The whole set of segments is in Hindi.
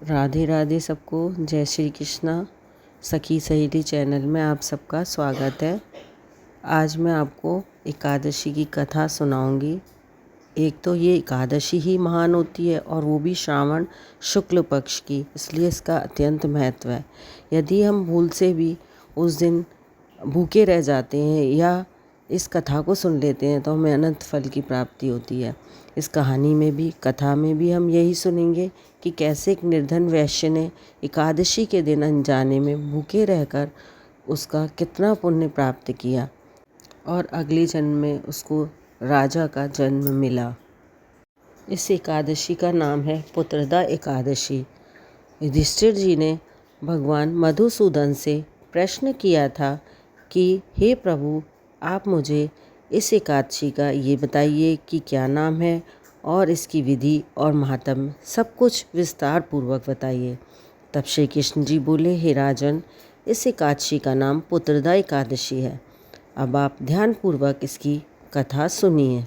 राधे राधे सबको। जय श्री कृष्णा। सखी सहेली चैनल में आप सबका स्वागत है। आज मैं आपको एकादशी की कथा सुनाऊंगी। एक तो ये एकादशी ही महान होती है और वो भी श्रावण शुक्ल पक्ष की, इसलिए इसका अत्यंत महत्व है। यदि हम भूल से भी उस दिन भूखे रह जाते हैं या इस कथा को सुन लेते हैं तो हमें अनंत फल की प्राप्ति होती है। इस कहानी में भी, कथा में भी हम यही सुनेंगे कि कैसे एक निर्धन वैश्य ने एकादशी के दिन अनजाने में भूखे रहकर उसका कितना पुण्य प्राप्त किया और अगले जन्म में उसको राजा का जन्म मिला। इस एकादशी का नाम है पुत्रदा एकादशी। युधिष्ठिर जी ने भगवान मधुसूदन से प्रश्न किया था कि हे प्रभु, आप मुझे इस एकादशी का ये बताइए कि क्या नाम है और इसकी विधि और महात्म्य सब कुछ विस्तार पूर्वक बताइए। तब श्री कृष्ण जी बोले, हे राजन, इस एकादशी का नाम पुत्रदा एकादशी है। अब आप ध्यानपूर्वक इसकी कथा सुनिए।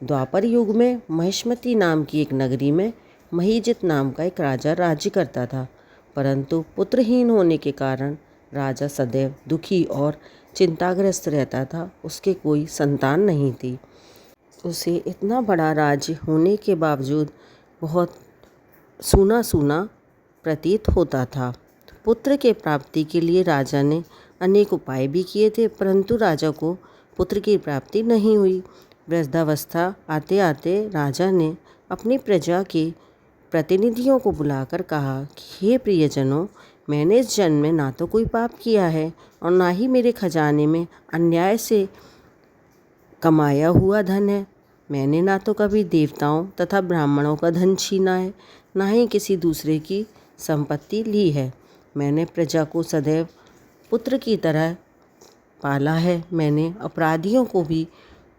द्वापर युग में महिष्मती नाम की एक नगरी में महीजित नाम का एक राजा राज्य करता था, परंतु पुत्रहीन होने के कारण राजा सदैव दुखी और चिंताग्रस्त रहता था। उसके कोई संतान नहीं थी। उसे इतना बड़ा राज्य होने के बावजूद बहुत सूना सूना प्रतीत होता था। पुत्र के प्राप्ति के लिए राजा ने अनेक उपाय भी किए थे, परंतु राजा को पुत्र की प्राप्ति नहीं हुई। वृद्धावस्था आते आते राजा ने अपनी प्रजा के प्रतिनिधियों को बुलाकर कहा कि हे प्रियजनों, मैंने इस जन्म में ना तो कोई पाप किया है और ना ही मेरे खजाने में अन्याय से कमाया हुआ धन है। मैंने ना तो कभी देवताओं तथा ब्राह्मणों का धन छीना है, ना ही किसी दूसरे की संपत्ति ली है। मैंने प्रजा को सदैव पुत्र की तरह पाला है। मैंने अपराधियों को भी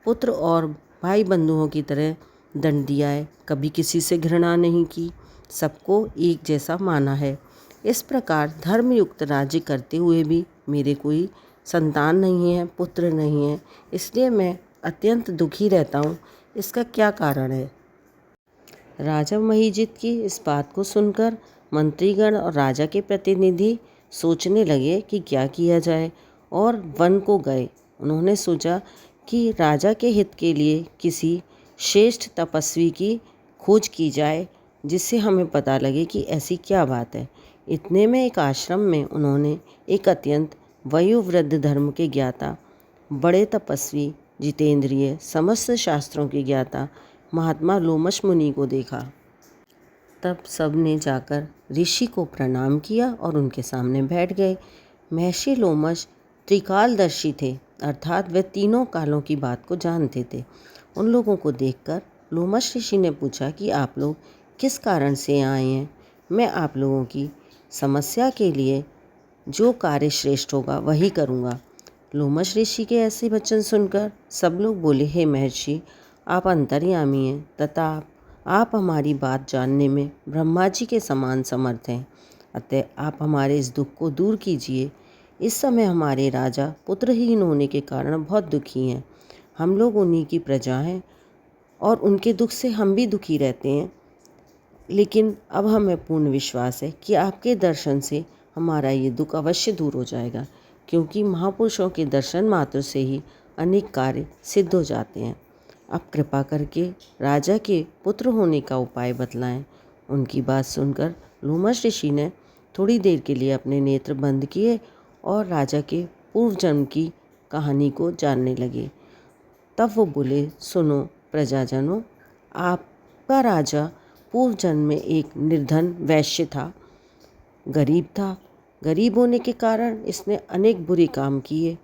पुत्र और भाई बंधुओं की तरह दंड दिया है। कभी किसी से घृणा नहीं की, सबको एक जैसा माना है। इस प्रकार धर्मयुक्त राज्य करते हुए भी मेरे कोई संतान नहीं है, पुत्र नहीं है, इसलिए मैं अत्यंत दुखी रहता हूँ। इसका क्या कारण है? राजा महीजित की इस बात को सुनकर मंत्रीगण और राजा के प्रतिनिधि सोचने लगे कि क्या किया जाए और वन को गए। उन्होंने सोचा कि राजा के हित के लिए किसी श्रेष्ठ तपस्वी की खोज की जाए, जिससे हमें पता लगे कि ऐसी क्या बात है। इतने में एक आश्रम में उन्होंने एक अत्यंत वयोवृद्ध धर्म के ज्ञाता, बड़े तपस्वी, जितेंद्रिय, समस्त शास्त्रों के ज्ञाता महात्मा लोमश मुनि को देखा। तब सब ने जाकर ऋषि को प्रणाम किया और उनके सामने बैठ गए। महर्षि लोमश त्रिकालदर्शी थे, अर्थात वे तीनों कालों की बात को जानते थे। उन लोगों को देखकर लोमश ऋषि ने पूछा कि आप लोग किस कारण से आए हैं। मैं आप लोगों की समस्या के लिए जो कार्य श्रेष्ठ होगा वही करूँगा। लोमश ऋषि के ऐसे वचन सुनकर सब लोग बोले, हे महर्षि, आप अंतर्यामी हैं तथा आप हमारी बात जानने में ब्रह्मा जी के समान समर्थ हैं, अतः आप हमारे इस दुख को दूर कीजिए। इस समय हमारे राजा पुत्रहीन होने के कारण बहुत दुखी हैं। हम लोग उन्हीं की प्रजा हैं और उनके दुख से हम भी दुखी रहते हैं, लेकिन अब हमें पूर्ण विश्वास है कि आपके दर्शन से हमारा ये दुख अवश्य दूर हो जाएगा, क्योंकि महापुरुषों के दर्शन मात्र से ही अनेक कार्य सिद्ध हो जाते हैं। अब कृपा करके राजा के पुत्र होने का उपाय बतलाएं। उनकी बात सुनकर लोमश ऋषि ने थोड़ी देर के लिए अपने नेत्र बंद किए और राजा के पूर्व जन्म की कहानी को जानने लगे। तब वो बोले, सुनो प्रजाजनों, आपका राजा पूर्व जन्म में एक निर्धन वैश्य था, गरीब था। गरीब होने के कारण इसने अनेक बुरे काम किए।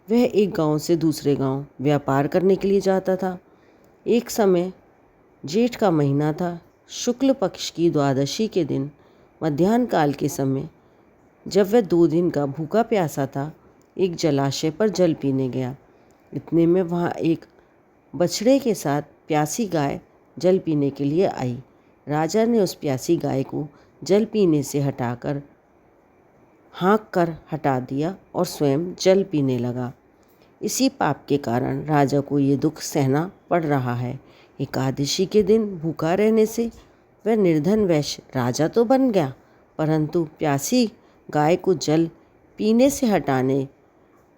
वह एक गांव से दूसरे गांव व्यापार करने के लिए जाता था। एक समय जेठ का महीना था। शुक्ल पक्ष की द्वादशी के दिन मध्याह्न काल के समय, जब वह 2 दिन का भूखा प्यासा था, एक जलाशय पर जल पीने गया। इतने में वहाँ एक बछड़े के साथ प्यासी गाय जल पीने के लिए आई। राजा ने उस प्यासी गाय को जल पीने से हटाकर हाँक कर हटा दिया और स्वयं जल पीने लगा। इसी पाप के कारण राजा को ये दुख सहना पड़ रहा है। एकादशी के दिन भूखा रहने से वह निर्धन वैश्य राजा तो बन गया, परंतु प्यासी गाय को जल पीने से हटाने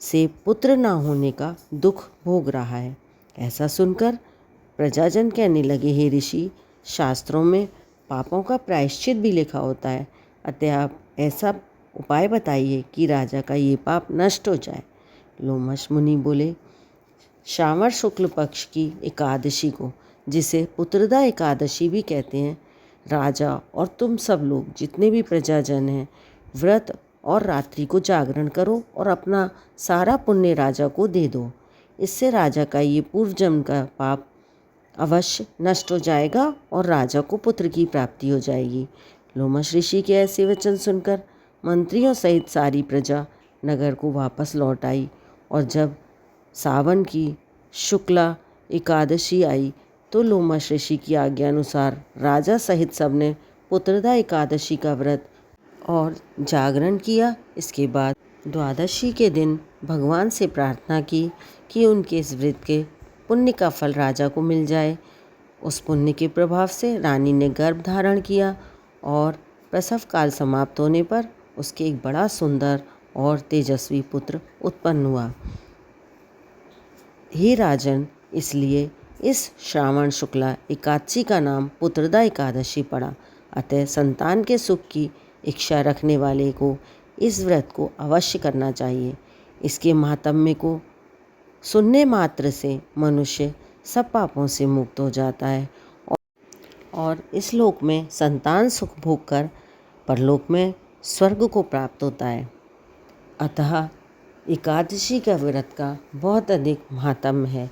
से पुत्र ना होने का दुख भोग रहा है। ऐसा सुनकर प्रजाजन कहने लगे, हे ऋषि, शास्त्रों में पापों का प्रायश्चित भी लिखा होता है, अतः आप ऐसा उपाय बताइए कि राजा का ये पाप नष्ट हो जाए। लोमश मुनि बोले, श्रावण शुक्ल पक्ष की एकादशी को, जिसे पुत्रदा एकादशी भी कहते हैं, राजा और तुम सब लोग जितने भी प्रजाजन हैं व्रत और रात्रि को जागरण करो और अपना सारा पुण्य राजा को दे दो। इससे राजा का ये पूर्व जन्म का पाप अवश्य नष्ट हो जाएगा और राजा को पुत्र की प्राप्ति हो जाएगी। लोमश ऋषि के ऐसे वचन सुनकर मंत्रियों सहित सारी प्रजा नगर को वापस लौट आई और जब सावन की शुक्ला एकादशी आई तो लोमश ऋषि की आज्ञा अनुसार राजा सहित सबने पुत्रदा एकादशी का व्रत और जागरण किया। इसके बाद द्वादशी के दिन भगवान से प्रार्थना की कि उनके इस व्रत के पुण्य का फल राजा को मिल जाए। उस पुण्य के प्रभाव से रानी ने गर्भ धारण किया और प्रसव काल समाप्त होने पर उसके एक बड़ा सुंदर और तेजस्वी पुत्र उत्पन्न हुआ। हे राजन, इसलिए इस श्रावण शुक्ला एकादशी का नाम पुत्रदा एकादशी पड़ा। अतः संतान के सुख की इच्छा रखने वाले को इस व्रत को अवश्य करना चाहिए। इसके महात्म्य को सुनने मात्र से मनुष्य सब पापों से मुक्त हो जाता है और इस लोक में संतान सुख भोग कर परलोक में स्वर्ग को प्राप्त होता है। अतः एकादशी का व्रत का बहुत अधिक महात्म्य है।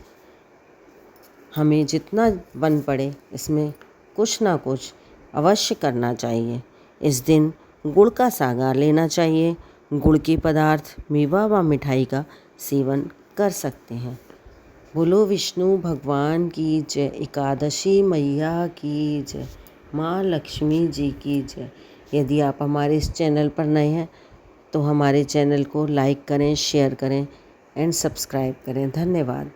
हमें जितना बन पड़े इसमें कुछ ना कुछ अवश्य करना चाहिए। इस दिन गुड़ का सागर लेना चाहिए। गुड़ के पदार्थ, मेवा व मिठाई का सेवन कर सकते हैं। बोलो विष्णु भगवान की जय, एकादशी मैया की जय, माँ लक्ष्मी जी की जय। यदि आप हमारे इस चैनल पर नए हैं तो हमारे चैनल को लाइक करें, शेयर करें एंड सब्सक्राइब करें। धन्यवाद।